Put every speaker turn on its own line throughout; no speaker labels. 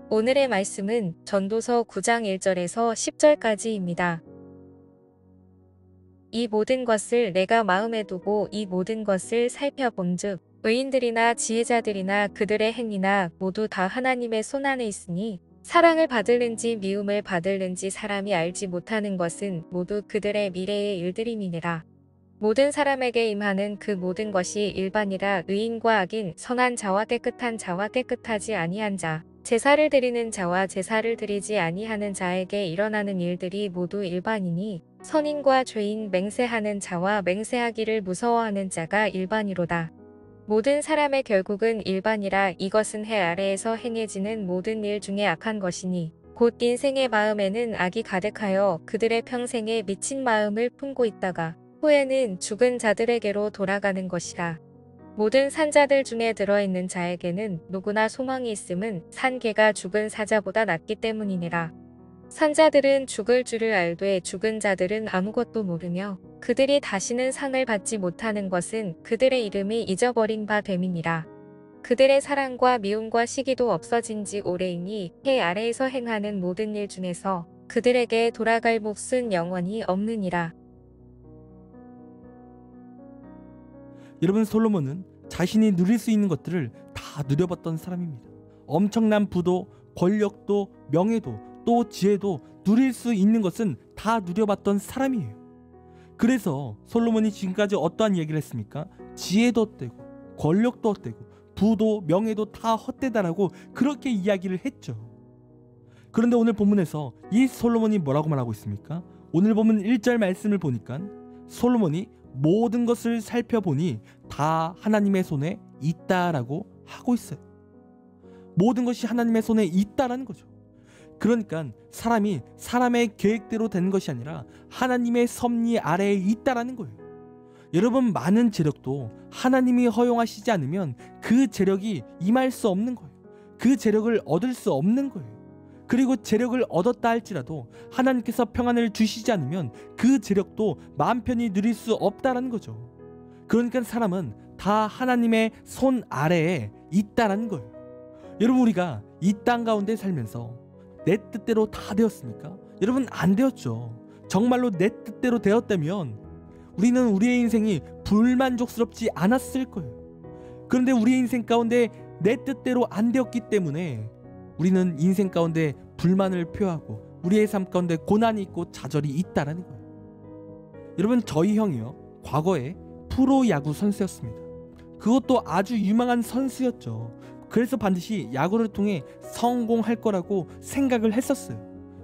오늘의 말씀은 전도서 9장 1절에서 10절까지입니다. 이 모든 것을 내가 마음에 두고 이 모든 것을 살펴본즉 의인들이나 지혜자들이나 그들의 행위나 모두 다 하나님의 손안에 있으니 사랑을 받을는지 미움을 받을는지 사람이 알지 못하는 것은 모두 그들의 미래의 일들임이니라. 모든 사람에게 임하는 그 모든 것이 일반이라. 의인과 악인, 선한 자와 깨끗한 자와 깨끗하지 아니한 자, 제사를 드리는 자와 제사를 드리지 아니하는 자에게 일어나는 일들이 모두 일반이니 선인과 죄인, 맹세하는 자와 맹세하기를 무서워하는 자가 일반이로다. 모든 사람의 결국은 일반이라. 이것은 해 아래에서 행해지는 모든 일 중에 악한 것이니 곧 인생의 마음에는 악이 가득하여 그들의 평생에 미친 마음을 품고 있다가 후에는 죽은 자들에게로 돌아가는 것이라. 모든 산자들 중에 들어있는 자에게는 누구나 소망이 있음은 산 개가 죽은 사자보다 낫기 때문이니라. 산자들은 죽을 줄을 알되 죽은 자들은 아무것도 모르며 그들이 다시는 상을 받지 못하는 것은 그들의 이름이 잊어버린 바 됨이니라. 그들의 사랑과 미움과 시기도 없어진 지 오래이니 해 아래에서 행하는 모든 일 중에서 그들에게 돌아갈 몫은 영원히 없느니라.
여러분, 솔로몬은 자신이 누릴 수 있는 것들을 다 누려봤던 사람입니다. 엄청난 부도, 권력도, 명예도, 또 지혜도 누릴 수 있는 것은 다 누려봤던 사람이에요. 그래서 솔로몬이 지금까지 어떠한 얘기를 했습니까? 지혜도 헛되고 권력도 헛되고 부도 명예도 다 헛되다라고 그렇게 이야기를 했죠. 그런데 오늘 본문에서 이 솔로몬이 뭐라고 말하고 있습니까? 오늘 본문 1절 말씀을 보니까 솔로몬이 모든 것을 살펴보니 다 하나님의 손에 있다라고 하고 있어요. 모든 것이 하나님의 손에 있다라는 거죠. 그러니까 사람이 사람의 계획대로 되는 것이 아니라 하나님의 섭리 아래에 있다라는 거예요. 여러분, 많은 재력도 하나님이 허용하시지 않으면 그 재력이 임할 수 없는 거예요. 그 재력을 얻을 수 없는 거예요. 그리고 재력을 얻었다 할지라도 하나님께서 평안을 주시지 않으면 그 재력도 마음 편히 누릴 수 없다라는 거죠. 그러니까 사람은 다 하나님의 손 아래에 있다라는 거예요. 여러분, 우리가 이 땅 가운데 살면서 내 뜻대로 다 되었습니까? 여러분, 안 되었죠. 정말로 내 뜻대로 되었다면 우리는 우리의 인생이 불만족스럽지 않았을 거예요. 그런데 우리의 인생 가운데 내 뜻대로 안 되었기 때문에 우리는 인생 가운데 불만을 표하고 우리의 삶 가운데 고난이 있고 좌절이 있다라는 거예요. 여러분, 저희 형이요, 과거에 프로야구 선수였습니다. 그것도 아주 유망한 선수였죠. 그래서 반드시 야구를 통해 성공할 거라고 생각을 했었어요.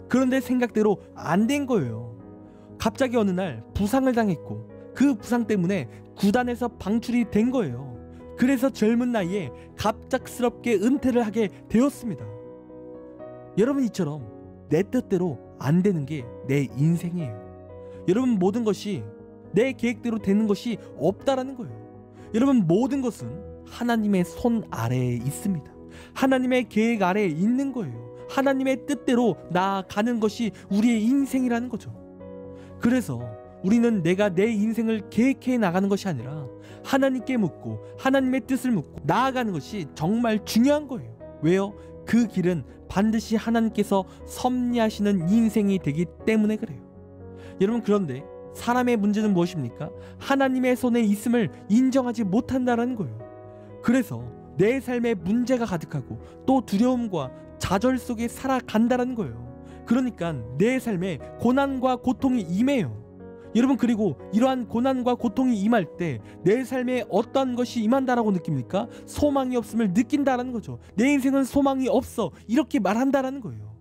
그런데 생각대로 안 된 거예요. 갑자기 어느 날 부상을 당했고 그 부상 때문에 구단에서 방출이 된 거예요. 그래서 젊은 나이에 갑작스럽게 은퇴를 하게 되었습니다. 여러분, 이처럼 내 뜻대로 안 되는 게 내 인생이에요. 여러분, 모든 것이 내 계획대로 되는 것이 없다라는 거예요. 여러분, 모든 것은 하나님의 손 아래에 있습니다. 하나님의 계획 아래에 있는 거예요. 하나님의 뜻대로 나아가는 것이 우리의 인생이라는 거죠. 그래서 우리는 내가 내 인생을 계획해 나가는 것이 아니라 하나님께 묻고 하나님의 뜻을 묻고 나아가는 것이 정말 중요한 거예요. 왜요? 그 길은 반드시 하나님께서 섭리하시는 인생이 되기 때문에 그래요. 여러분, 그런데 사람의 문제는 무엇입니까? 하나님의 손에 있음을 인정하지 못한다는 거예요. 그래서 내 삶에 문제가 가득하고 또 두려움과 좌절 속에 살아간다는 거예요. 그러니까 내 삶에 고난과 고통이 임해요. 여러분, 그리고 이러한 고난과 고통이 임할 때 내 삶에 어떤 것이 임한다라고 느낍니까? 소망이 없음을 느낀다라는 거죠. 내 인생은 소망이 없어, 이렇게 말한다라는 거예요.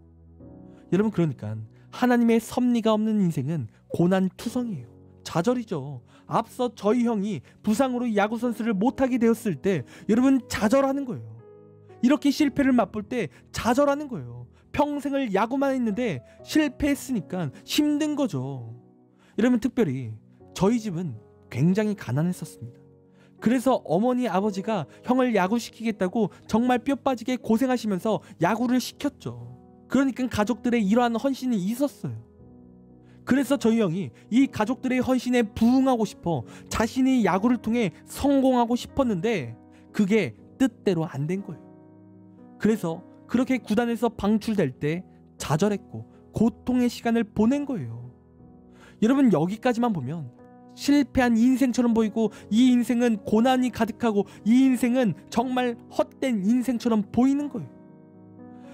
여러분, 그러니까 하나님의 섭리가 없는 인생은 고난투성이에요. 좌절이죠. 앞서 저희 형이 부상으로 야구 선수를 못하게 되었을 때 여러분, 좌절하는 거예요. 이렇게 실패를 맛볼 때 좌절하는 거예요. 평생을 야구만 했는데 실패했으니까 힘든 거죠. 여러분, 특별히 저희 집은 굉장히 가난했었습니다. 그래서 어머니 아버지가 형을 야구시키겠다고 정말 뼈 빠지게 고생하시면서 야구를 시켰죠. 그러니까 가족들의 이러한 헌신이 있었어요. 그래서 저희 형이 이 가족들의 헌신에 부응하고 싶어 자신이 야구를 통해 성공하고 싶었는데 그게 뜻대로 안 된 거예요. 그래서 그렇게 구단에서 방출될 때 좌절했고 고통의 시간을 보낸 거예요. 여러분, 여기까지만 보면 실패한 인생처럼 보이고 이 인생은 고난이 가득하고 이 인생은 정말 헛된 인생처럼 보이는 거예요.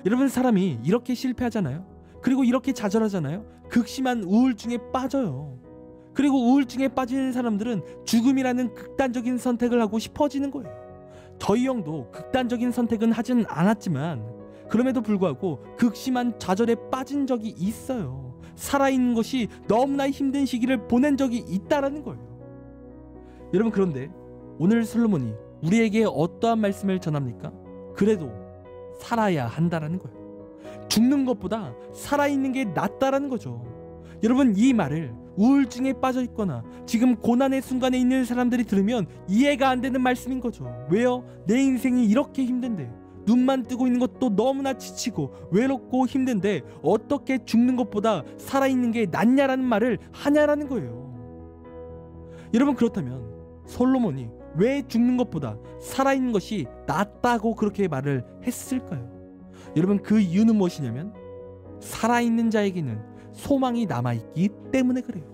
여러분, 사람이 이렇게 실패하잖아요. 그리고 이렇게 좌절하잖아요. 극심한 우울증에 빠져요. 그리고 우울증에 빠지는 사람들은 죽음이라는 극단적인 선택을 하고 싶어지는 거예요. 저희 형도 극단적인 선택은 하진 않았지만 그럼에도 불구하고 극심한 좌절에 빠진 적이 있어요. 살아있는 것이 너무나 힘든 시기를 보낸 적이 있다라는 거예요. 여러분, 그런데 오늘 솔로몬이 우리에게 어떠한 말씀을 전합니까? 그래도 살아야 한다라는 거예요. 죽는 것보다 살아있는 게 낫다라는 거죠. 여러분, 이 말을 우울증에 빠져 있거나 지금 고난의 순간에 있는 사람들이 들으면 이해가 안 되는 말씀인 거죠. 왜요? 내 인생이 이렇게 힘든데, 눈만 뜨고 있는 것도 너무나 지치고 외롭고 힘든데 어떻게 죽는 것보다 살아있는 게 낫냐라는 말을 하냐라는 거예요. 여러분, 그렇다면 솔로몬이 왜 죽는 것보다 살아있는 것이 낫다고 그렇게 말을 했을까요? 여러분, 그 이유는 무엇이냐면 살아있는 자에게는 소망이 남아있기 때문에 그래요.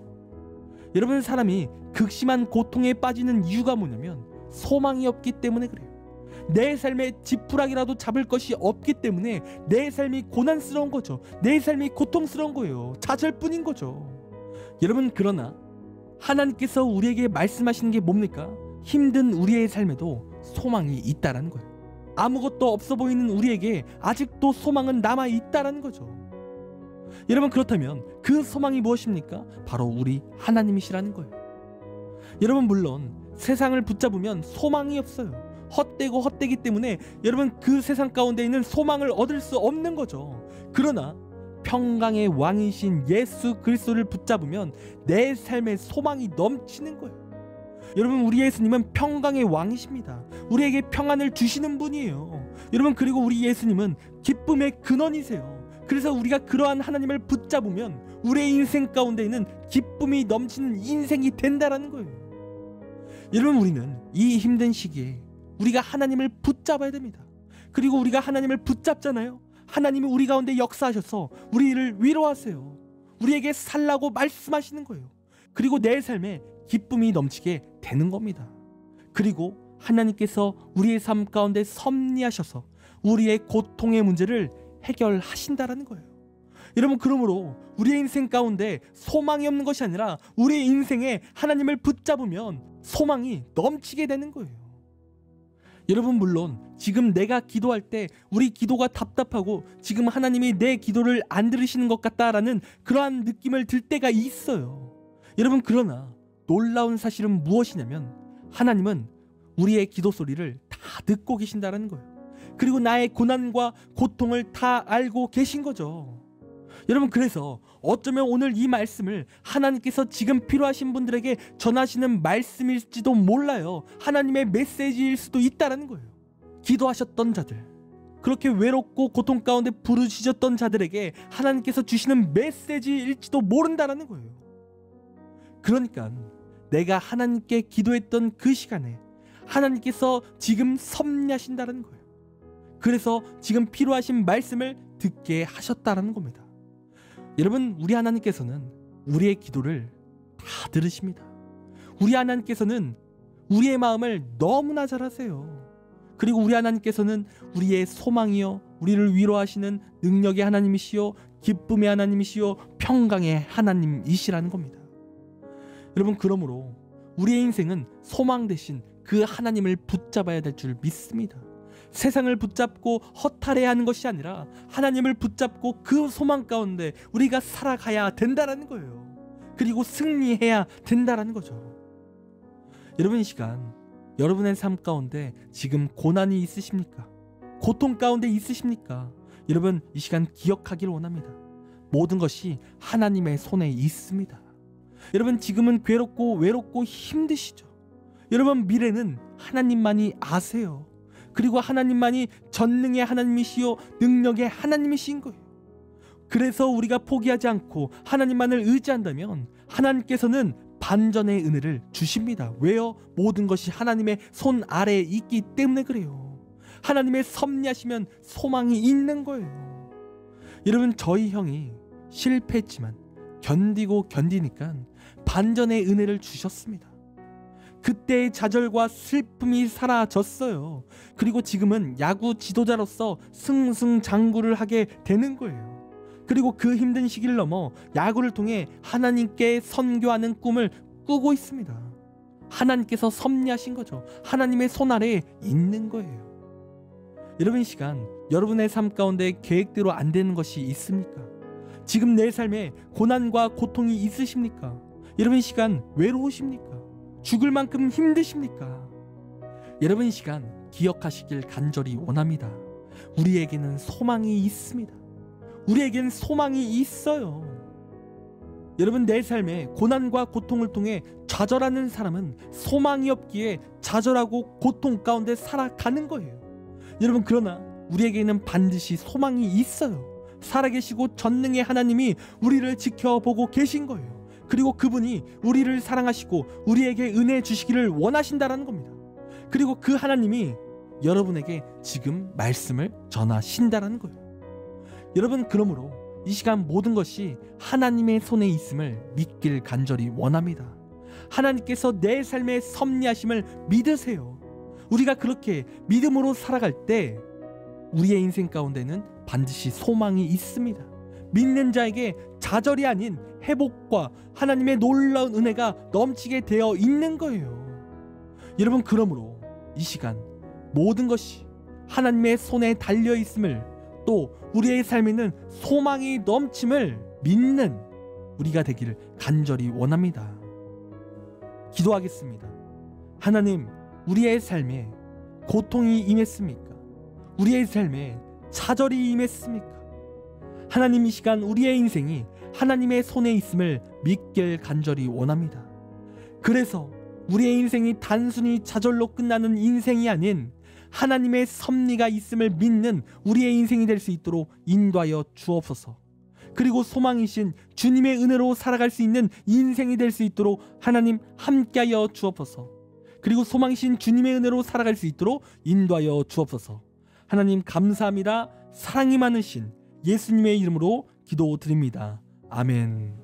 여러분, 사람이 극심한 고통에 빠지는 이유가 뭐냐면 소망이 없기 때문에 그래요. 내 삶에 지푸라기라도 잡을 것이 없기 때문에 내 삶이 고난스러운 거죠. 내 삶이 고통스러운 거예요. 좌절뿐인 거죠. 여러분, 그러나 하나님께서 우리에게 말씀하시는 게 뭡니까? 힘든 우리의 삶에도 소망이 있다라는 거예요. 아무것도 없어 보이는 우리에게 아직도 소망은 남아 있다라는 거죠. 여러분, 그렇다면 그 소망이 무엇입니까? 바로 우리 하나님이시라는 거예요. 여러분, 물론 세상을 붙잡으면 소망이 없어요. 헛되고 헛되기 때문에 여러분, 그 세상 가운데 있는 소망을 얻을 수 없는 거죠. 그러나 평강의 왕이신 예수 그리스도를 붙잡으면 내 삶에 소망이 넘치는 거예요. 여러분, 우리 예수님은 평강의 왕이십니다. 우리에게 평안을 주시는 분이에요. 여러분, 그리고 우리 예수님은 기쁨의 근원이세요. 그래서 우리가 그러한 하나님을 붙잡으면 우리의 인생 가운데에는 기쁨이 넘치는 인생이 된다라는 거예요. 여러분, 우리는 이 힘든 시기에 우리가 하나님을 붙잡아야 됩니다. 그리고 우리가 하나님을 붙잡잖아요. 하나님이 우리 가운데 역사하셔서 우리를 위로하세요. 우리에게 살라고 말씀하시는 거예요. 그리고 내 삶에 기쁨이 넘치게 되는 겁니다. 그리고 하나님께서 우리의 삶 가운데 섭리하셔서 우리의 고통의 문제를 해결하신다라는 거예요. 여러분, 그러므로 우리의 인생 가운데 소망이 없는 것이 아니라 우리의 인생에 하나님을 붙잡으면 소망이 넘치게 되는 거예요. 여러분, 물론 지금 내가 기도할 때 우리 기도가 답답하고 지금 하나님이 내 기도를 안 들으시는 것 같다라는 그러한 느낌을 들 때가 있어요. 여러분, 그러나 놀라운 사실은 무엇이냐면 하나님은 우리의 기도 소리를 다 듣고 계신다는 거예요. 그리고 나의 고난과 고통을 다 알고 계신 거죠. 여러분, 그래서 어쩌면 오늘 이 말씀을 하나님께서 지금 필요하신 분들에게 전하시는 말씀일지도 몰라요. 하나님의 메시지일 수도 있다는 거예요. 기도하셨던 자들, 그렇게 외롭고 고통 가운데 부르짖었던 자들에게 하나님께서 주시는 메시지일지도 모른다는 거예요. 그러니까 내가 하나님께 기도했던 그 시간에 하나님께서 지금 섭리하신다는 거예요. 그래서 지금 필요하신 말씀을 듣게 하셨다는 겁니다. 여러분, 우리 하나님께서는 우리의 기도를 다 들으십니다. 우리 하나님께서는 우리의 마음을 너무나 잘 아세요. 그리고 우리 하나님께서는 우리의 소망이요, 우리를 위로하시는 능력의 하나님이시요, 기쁨의 하나님이시요, 평강의 하나님이시라는 겁니다. 여러분, 그러므로 우리의 인생은 소망 대신 그 하나님을 붙잡아야 될 줄 믿습니다. 세상을 붙잡고 허탈해하는 것이 아니라 하나님을 붙잡고 그 소망 가운데 우리가 살아가야 된다라는 거예요. 그리고 승리해야 된다라는 거죠. 여러분, 이 시간 여러분의 삶 가운데 지금 고난이 있으십니까? 고통 가운데 있으십니까? 여러분, 이 시간 기억하기를 원합니다. 모든 것이 하나님의 손에 있습니다. 여러분, 지금은 괴롭고 외롭고 힘드시죠? 여러분, 미래는 하나님만이 아세요. 그리고 하나님만이 전능의 하나님이시요, 능력의 하나님이신 거예요. 그래서 우리가 포기하지 않고 하나님만을 의지한다면 하나님께서는 반전의 은혜를 주십니다. 왜요? 모든 것이 하나님의 손 아래에 있기 때문에 그래요. 하나님의 섭리하시면 소망이 있는 거예요. 여러분, 저희 형이 실패했지만 견디고 견디니까 반전의 은혜를 주셨습니다. 그때의 좌절과 슬픔이 사라졌어요. 그리고 지금은 야구 지도자로서 승승장구를 하게 되는 거예요. 그리고 그 힘든 시기를 넘어 야구를 통해 하나님께 선교하는 꿈을 꾸고 있습니다. 하나님께서 섭리하신 거죠. 하나님의 손 아래에 있는 거예요. 여러분, 이 시간 여러분의 삶 가운데 계획대로 안 되는 것이 있습니까? 지금 내 삶에 고난과 고통이 있으십니까? 여러분, 이 시간 외로우십니까? 죽을 만큼 힘드십니까? 여러분, 이 시간 기억하시길 간절히 원합니다. 우리에게는 소망이 있습니다. 우리에겐 소망이 있어요. 여러분, 내 삶에 고난과 고통을 통해 좌절하는 사람은 소망이 없기에 좌절하고 고통 가운데 살아가는 거예요. 여러분, 그러나 우리에게는 반드시 소망이 있어요. 살아계시고 전능의 하나님이 우리를 지켜보고 계신 거예요. 그리고 그분이 우리를 사랑하시고 우리에게 은혜 주시기를 원하신다라는 겁니다. 그리고 그 하나님이 여러분에게 지금 말씀을 전하신다라는 거예요. 여러분, 그러므로 이 시간 모든 것이 하나님의 손에 있음을 믿길 간절히 원합니다. 하나님께서 내 삶의 섭리하심을 믿으세요. 우리가 그렇게 믿음으로 살아갈 때 우리의 인생 가운데는 반드시 소망이 있습니다. 믿는 자에게 좌절이 아닌 회복과 하나님의 놀라운 은혜가 넘치게 되어 있는 거예요. 여러분, 그러므로 이 시간 모든 것이 하나님의 손에 달려 있음을, 또 우리의 삶에는 소망이 넘침을 믿는 우리가 되기를 간절히 원합니다. 기도하겠습니다. 하나님, 우리의 삶에 고통이 임했습니까? 우리의 삶에 좌절이 임했습니까? 하나님, 이 시간 우리의 인생이 하나님의 손에 있음을 믿길 간절히 원합니다. 그래서 우리의 인생이 단순히 좌절로 끝나는 인생이 아닌 하나님의 섭리가 있음을 믿는 우리의 인생이 될 수 있도록 인도하여 주옵소서. 그리고 소망이신 주님의 은혜로 살아갈 수 있는 인생이 될 수 있도록 하나님 함께하여 주옵소서. 그리고 소망이신 주님의 은혜로 살아갈 수 있도록 인도하여 주옵소서. 하나님, 감사합니다. 사랑이 많으신 예수님의 이름으로 기도드립니다. 아멘.